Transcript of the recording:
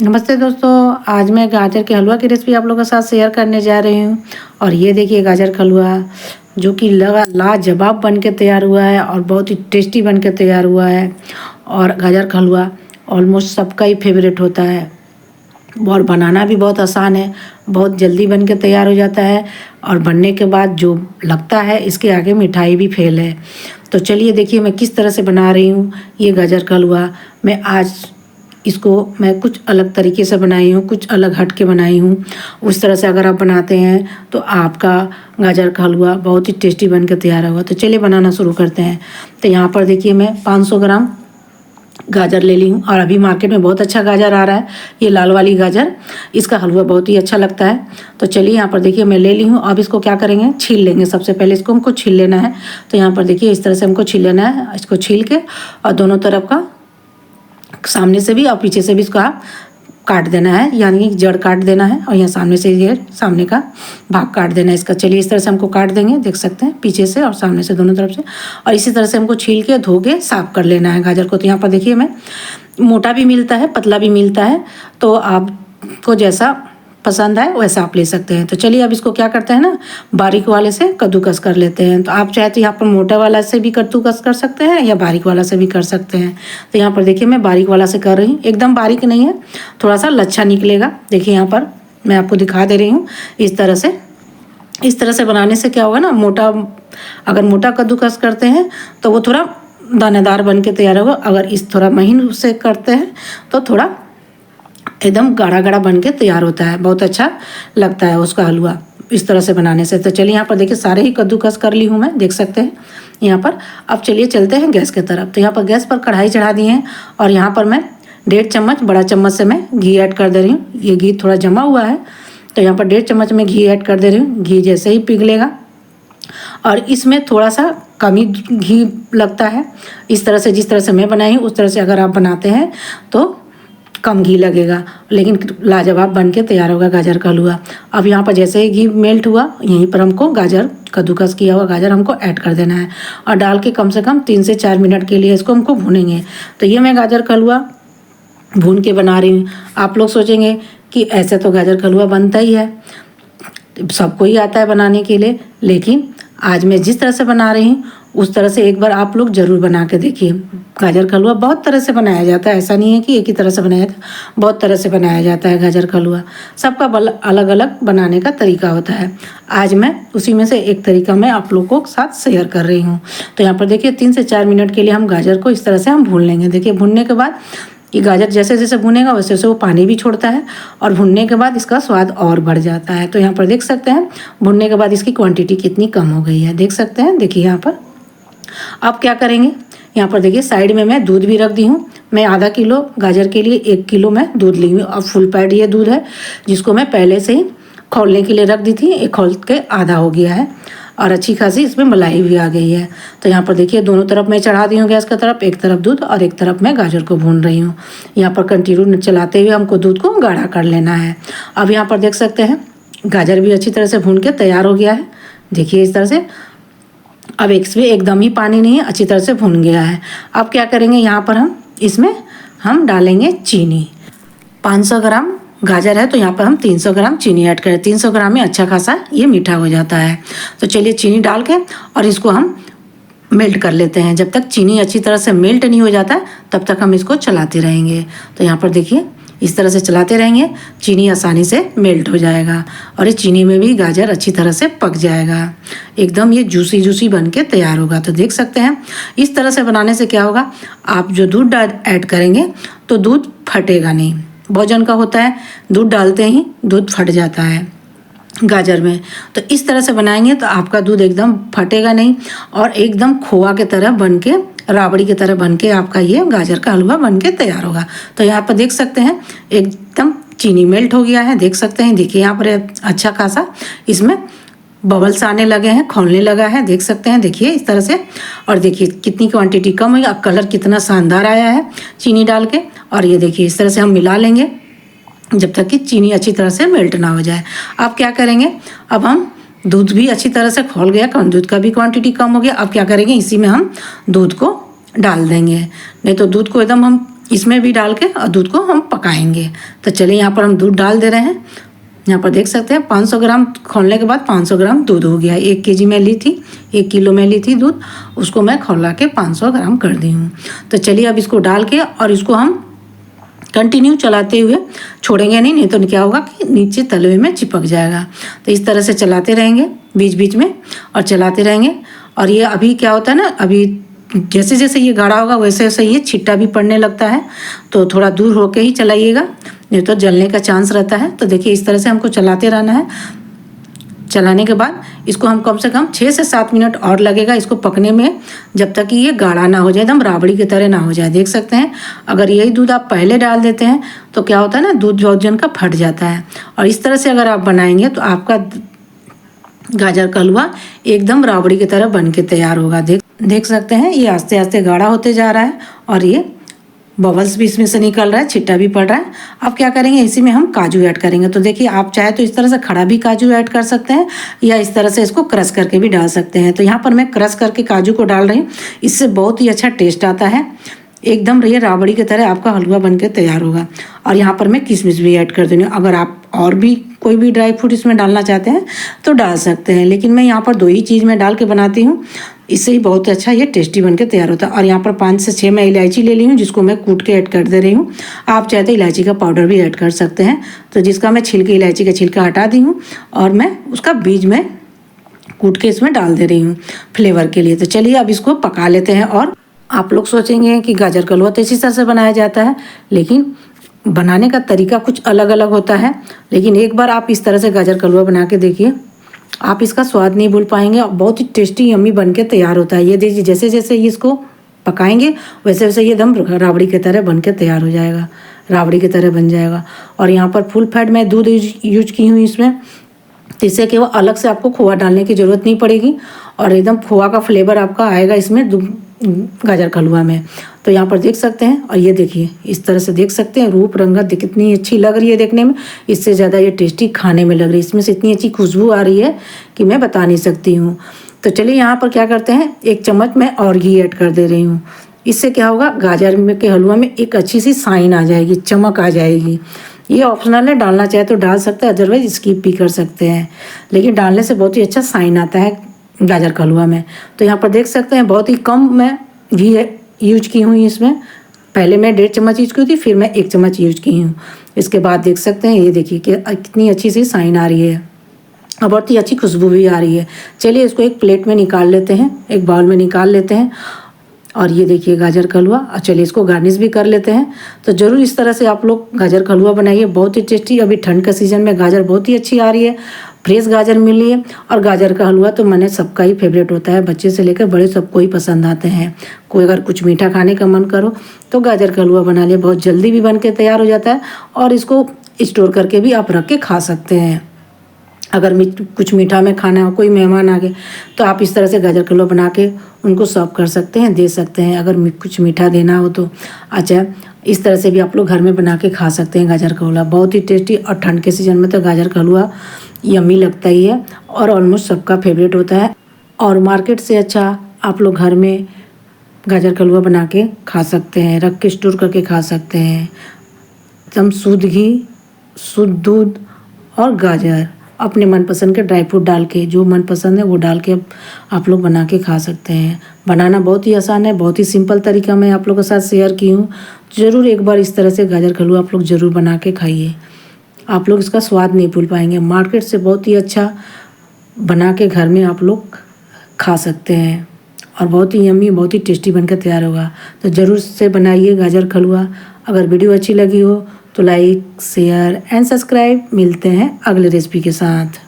नमस्ते दोस्तों, आज मैं गाजर के हलवा की रेसिपी आप लोगों के साथ शेयर करने जा रही हूँ। और ये देखिए गाजर का हलवा जो कि लाजवाब बन के तैयार हुआ है और बहुत ही टेस्टी बन के तैयार हुआ है। और गाजर का हलवा ऑलमोस्ट सबका ही फेवरेट होता है और बनाना भी बहुत आसान है, बहुत जल्दी बन के तैयार हो जाता है। और बनने के बाद जो लगता है इसके आगे मिठाई भी फेल है। तो चलिए देखिए मैं किस तरह से बना रही हूँ ये गाजर का हलवा। इसको मैं कुछ अलग तरीके से बनाई हूँ, कुछ अलग हट के बनाई हूँ। उस तरह से अगर आप बनाते हैं तो आपका गाजर का हलवा बहुत ही टेस्टी बन के तैयार होगा। तो चलिए बनाना शुरू करते हैं। तो यहाँ पर देखिए मैं 500 ग्राम गाजर ले ली हूँ। और अभी मार्केट में बहुत अच्छा गाजर आ रहा है, ये लाल वाली गाजर, इसका हलवा बहुत ही अच्छा लगता है। तो चलिए यहाँ पर देखिए मैं ले ली हूँ। अब इसको क्या करेंगे, छील लेंगे। सबसे पहले इसको हमको छील लेना है। तो यहाँ पर देखिए इस तरह से हमको छील लेना है। इसको छील के और दोनों तरफ का, सामने से भी और पीछे से भी इसका काट देना है, यानी जड़ काट देना है। और यहाँ सामने से ये सामने का भाग काट देना है इसका। चलिए इस तरह से हमको काट देंगे, देख सकते हैं पीछे से और सामने से दोनों तरफ से। और इसी तरह से हमको छील के धो के साफ कर लेना है गाजर को। तो यहाँ पर देखिए मैं, मोटा भी मिलता है, पतला भी मिलता है, तो आपको जैसा पसंद आए वैसा आप ले सकते हैं। तो चलिए अब इसको क्या करते हैं ना, बारीक वाले से कद्दूकस कर लेते हैं। तो आप चाहे तो यहाँ पर मोटा वाला से भी कद्दूकस कर सकते हैं या बारीक वाला से भी कर सकते हैं। तो यहाँ पर देखिए मैं बारीक वाला से कर रही हूँ, एकदम बारीक नहीं है, थोड़ा सा लच्छा निकलेगा। देखिए यहाँ पर मैं आपको दिखा दे रही हूँ इस तरह से। इस तरह से बनाने से क्या होगा ना, अगर मोटा कद्दूकस करते हैं तो वो थोड़ा दानेदार बन के तैयार होगा। अगर इस थोड़ा महीन से करते हैं तो थोड़ा एकदम गाढ़ा गाढ़ा बन के तैयार होता है, बहुत अच्छा लगता है उसका हलवा इस तरह से बनाने से। तो चलिए यहाँ पर देखिए सारे ही कद्दूकस कर ली हूँ मैं, देख सकते हैं यहाँ पर। अब चलिए चलते हैं गैस की तरफ। तो यहाँ पर गैस पर कढ़ाई चढ़ा दी है और यहाँ पर मैं 1.5 चम्मच, बड़ा चम्मच से मैं घी ऐड कर दे रही हूँ। ये घी थोड़ा जमा हुआ है तो यहाँ पर 1.5 चम्मच में घी ऐड कर दे रही हूँ। घी जैसे ही पिघलेगा, और इसमें थोड़ा सा कम ही घी लगता है। इस तरह से, जिस तरह से मैं बनाई हूँ उस तरह से अगर आप बनाते हैं तो कम घी लगेगा, लेकिन लाजवाब बन के तैयार होगा गाजर का हलवा। अब यहाँ पर जैसे ही घी मेल्ट हुआ, यहीं पर हमको गाजर, कद्दूकस किया हुआ गाजर हमको ऐड कर देना है। और डाल के कम से कम 3 से 4 मिनट के लिए इसको हमको भूनेंगे। तो ये मैं गाजर का हलवा भून के बना रही हूँ। आप लोग सोचेंगे कि ऐसे तो गाजर का हलवा बनता ही है, सबको ही आता है बनाने के लिए, लेकिन आज मैं जिस तरह से बना रही हूँ उस तरह से एक बार आप लोग ज़रूर बना के देखिए। गाजर का हलवा बहुत तरह से बनाया जाता है, ऐसा नहीं है कि एक ही तरह से बनाया जाता है, बहुत तरह से बनाया जाता है गाजर का हलवा। सबका अलग अलग बनाने का तरीका होता है। आज मैं उसी में से एक तरीका मैं आप लोगों को साथ शेयर कर रही हूँ। तो यहाँ पर देखिए 3 से 4 मिनट के लिए हम गाजर को इस तरह से हम भून लेंगे। देखिए भूनने के बाद ये गाजर जैसे जैसे भुनेगा वैसे वैसे वो पानी भी छोड़ता है, और भुनने के बाद इसका स्वाद और बढ़ जाता है। तो यहाँ पर देख सकते हैं भुनने के बाद इसकी क्वांटिटी कितनी कम हो गई है, देख सकते हैं। देखिए यहाँ पर अब क्या करेंगे, यहाँ पर देखिए साइड में मैं दूध भी रख दी हूँ। मैं आधा किलो गाजर के लिए 1 किलो मैं दूध ली हूँ। और फुल पैड ये दूध है, जिसको मैं पहले से ही खौलने के लिए रख दी थी। एक खौल के आधा हो गया है और अच्छी खासी इसमें मलाई भी आ गई है। तो यहाँ पर देखिए दोनों तरफ मैं चढ़ा दी हूँ गैस की तरफ, एक तरफ दूध और एक तरफ मैं गाजर को भून रही हूँ। यहाँ पर कंटिन्यू चलाते हुए हमको दूध को गाढ़ा कर लेना है। अब यहाँ पर देख सकते हैं गाजर भी अच्छी तरह से भून के तैयार हो गया है, देखिए इस तरह से। अब इसमें एकदम ही पानी नहीं है, अच्छी तरह से भुन गया है। अब क्या करेंगे, यहाँ पर इसमें हम डालेंगे चीनी। 500 ग्राम गाजर है तो यहाँ पर हम 300 ग्राम चीनी ऐड करें। 300 ग्राम में अच्छा खासा ये मीठा हो जाता है। तो चलिए चीनी डाल के और इसको हम मेल्ट कर लेते हैं। जब तक चीनी अच्छी तरह से मेल्ट नहीं हो जाता तब तक हम इसको चलाते रहेंगे। तो यहाँ पर देखिए इस तरह से चलाते रहेंगे, चीनी आसानी से मेल्ट हो जाएगा और इस चीनी में भी गाजर अच्छी तरह से पक जाएगा, एकदम ये जूसी जूसी बन के तैयार होगा। तो देख सकते हैं इस तरह से बनाने से क्या होगा, आप जो दूध ऐड करेंगे तो दूध फटेगा नहीं। बहुत जन का होता है दूध डालते ही दूध फट जाता है गाजर में। तो इस तरह से बनाएंगे तो आपका दूध एकदम फटेगा नहीं और एकदम खोआ की तरह बन के, राबड़ी की तरह बन के आपका ये गाजर का हलवा बन के तैयार होगा। तो यहाँ पर देख सकते हैं एकदम चीनी मेल्ट हो गया है, देख सकते हैं। देखिए यहाँ पर अच्छा खासा इसमें बबल्स आने लगे हैं, खौलने लगा है, देख सकते हैं। देखिए इस तरह से, और देखिए कितनी क्वांटिटी कम हुई, अब कलर कितना शानदार आया है चीनी डाल के। और ये देखिए इस तरह से हम मिला लेंगे जब तक कि चीनी अच्छी तरह से मेल्ट ना हो जाए। अब क्या करेंगे, अब हम दूध भी अच्छी तरह से खौल गया, दूध का भी क्वांटिटी कम हो गया। अब क्या करेंगे, इसी में हम दूध को डाल देंगे, नहीं तो दूध को एकदम हम इसमें भी डाल के और दूध को हम पकाएंगे। तो चलिए यहाँ पर हम दूध डाल दे रहे हैं। यहाँ पर देख सकते हैं 500 ग्राम खोलने के बाद 500 ग्राम दूध हो गया। 1 केजी में ली थी, 1 किलो में ली थी दूध, उसको मैं खौला के 500 ग्राम कर दी हूँ। तो चलिए अब इसको डाल के और इसको हम कंटिन्यू चलाते हुए छोड़ेंगे नहीं तो क्या होगा कि नीचे तलवे में चिपक जाएगा। तो इस तरह से चलाते रहेंगे बीच बीच में और चलाते रहेंगे। और ये अभी क्या होता है ना, अभी जैसे जैसे ये गाढ़ा होगा वैसे वैसे ये छिट्टा भी पड़ने लगता है, तो थोड़ा दूर होके ही चलाइएगा, नहीं तो जलने का चांस रहता है। तो देखिए इस तरह से हमको चलाते रहना है। चलाने के बाद इसको हम कम से कम 6 से 7 मिनट और लगेगा इसको पकने में, जब तक कि ये गाढ़ा ना हो जाए, एकदम राबड़ी की तरह ना हो जाए। देख सकते हैं अगर यही दूध आप पहले डाल देते हैं तो क्या होता है ना, दूध बहुत जन का फट जाता है। और इस तरह से अगर आप बनाएंगे तो आपका गाजर का हलवा एकदम राबड़ी की तरह बन के तैयार होगा। देख सकते हैं ये आस्ते आस्ते गाढ़ा होते जा रहा है और ये बबल्स भी इसमें से निकल रहा है, छिट्टा भी पड़ रहा है। अब क्या करेंगे, इसी में हम काजू ऐड करेंगे। तो देखिए आप चाहे तो इस तरह से खड़ा भी काजू ऐड कर सकते हैं या इस तरह से इसको क्रश करके भी डाल सकते हैं। तो यहाँ पर मैं क्रश करके काजू को डाल रही हूँ, इससे बहुत ही अच्छा टेस्ट आता है, एकदम ये राबड़ी की तरह आपका हलवा बन के तैयार होगा। और यहाँ पर मैं किशमिश भी ऐड कर दूँगी। अगर आप और भी कोई भी ड्राई फ्रूट इसमें डालना चाहते हैं तो डाल सकते हैं, लेकिन मैं यहाँ पर 2 ही चीज़ में डाल के बनाती हूँ, इससे ही बहुत अच्छा ये टेस्टी बन के तैयार होता है। और यहाँ पर 5 से 6 मैं इलायची ले ली हूँ, जिसको मैं कूट के ऐड कर दे रही हूँ। आप चाहे तो इलायची का पाउडर भी ऐड कर सकते हैं। तो जिसका मैं छिलके, इलायची का छिलका हटा दी हूँ और मैं उसका बीज में कूट के इसमें डाल दे रही हूँ फ्लेवर के लिए। तो चलिए अब इसको पका लेते हैं। और आप लोग सोचेंगे कि गाजर का हलवा तो इसी तरह से बनाया जाता है, लेकिन बनाने का तरीका कुछ अलग अलग होता है। लेकिन एक बार आप इस तरह से गाजर का हलवा बना के देखिए, आप इसका स्वाद नहीं भूल पाएंगे और बहुत ही टेस्टी यम्मी बन के तैयार होता है। ये देखिए जैसे जैसे इसको पकाएंगे वैसे वैसे ये दम राबड़ी की तरह बन के तैयार हो जाएगा, राबड़ी की तरह बन जाएगा। और यहाँ पर फुल फैट मैं दूध यूज की हूँ इसमें, जिससे कि वो अलग से आपको खोआ डालने की ज़रूरत नहीं पड़ेगी और एकदम खोआ का फ्लेवर आपका आएगा इसमें गाजर का हलवा में। तो यहाँ पर देख सकते हैं और ये देखिए इस तरह से देख सकते हैं रूप रंगत कितनी अच्छी लग रही है देखने में, इससे ज़्यादा ये टेस्टी खाने में लग रही है। इसमें से इतनी अच्छी खुशबू आ रही है कि मैं बता नहीं सकती हूँ। तो चलिए यहाँ पर क्या करते हैं, 1 चम्मच मैं और घी ऐड कर दे रही हूँ। इससे क्या होगा, गाजर में के हलवा में एक अच्छी सी साइन आ जाएगी, चमक आ जाएगी। ये ऑप्शनल है, डालना चाहे तो डाल सकते हैं, अदरवाइज स्किप भी कर सकते हैं, लेकिन डालने से बहुत ही अच्छा साइन आता है गाजर का हलवा में। तो यहाँ पर देख सकते हैं बहुत ही कम मैं घी यूज की हूँ इसमें। पहले मैं 1.5 चम्मच यूज की थी, फिर मैं 1 चम्मच यूज की हूँ। इसके बाद देख सकते हैं ये देखिए कि कितनी अच्छी सी साइन आ रही है और बहुत ही अच्छी खुशबू भी आ रही है। चलिए इसको एक प्लेट में निकाल लेते हैं, एक बाउल में निकाल लेते हैं। और ये देखिए गाजर का हलवा, और चलिए इसको गार्निश भी कर लेते हैं। तो ज़रूर इस तरह से आप लोग गाजर का हलवा बनाइए, बहुत ही टेस्टी। अभी ठंड का सीज़न में गाजर बहुत ही अच्छी आ रही है, फ्रेश गाजर मिल रही है। और गाजर का हलवा तो मैंने सबका ही फेवरेट होता है, बच्चे से लेकर बड़े सबको ही पसंद आते हैं। कोई अगर कुछ मीठा खाने का मन करो तो गाजर का हलवा बना लिया, बहुत जल्दी भी बन के तैयार हो जाता है और इसको स्टोर करके भी आप रख के खा सकते हैं। अगर कुछ मीठा में खाना हो, कोई मेहमान आ गए तो आप इस तरह से गाजर का हलवा बना के उनको सर्व कर सकते हैं, दे सकते हैं। अगर कुछ मीठा देना हो तो अच्छा इस तरह से भी आप लोग घर में बना के खा सकते हैं गाजर का हलवा, बहुत ही टेस्टी। और ठंड के सीजन में तो गाजर का हलवा यम्मी लगता ही है और ऑलमोस्ट सबका फेवरेट होता है। और मार्केट से अच्छा आप लोग घर में गाजर का हलवा बना के खा सकते हैं, रख के स्टोर करके खा सकते हैं। एकदम शुद्ध घी, शुद्ध दूध और गाजर, अपने मनपसंद के ड्राई फ्रूट डाल के, जो मनपसंद है वो डाल के आप लोग बना के खा सकते हैं। बनाना बहुत ही आसान है, बहुत ही सिंपल तरीका मैं आप लोगों के साथ शेयर की हूँ। ज़रूर एक बार इस तरह से गाजर का हलवा आप लोग ज़रूर बना के खाइए, आप लोग इसका स्वाद नहीं भूल पाएंगे। मार्केट से बहुत ही अच्छा बना के घर में आप लोग खा सकते हैं और बहुत ही यम्मी, बहुत ही टेस्टी बनकर तैयार होगा। तो ज़रूर से बनाइए गाजर का हलवा। अगर वीडियो अच्छी लगी हो तो लाइक, शेयर एंड सब्सक्राइब। मिलते हैं अगले रेसिपी के साथ।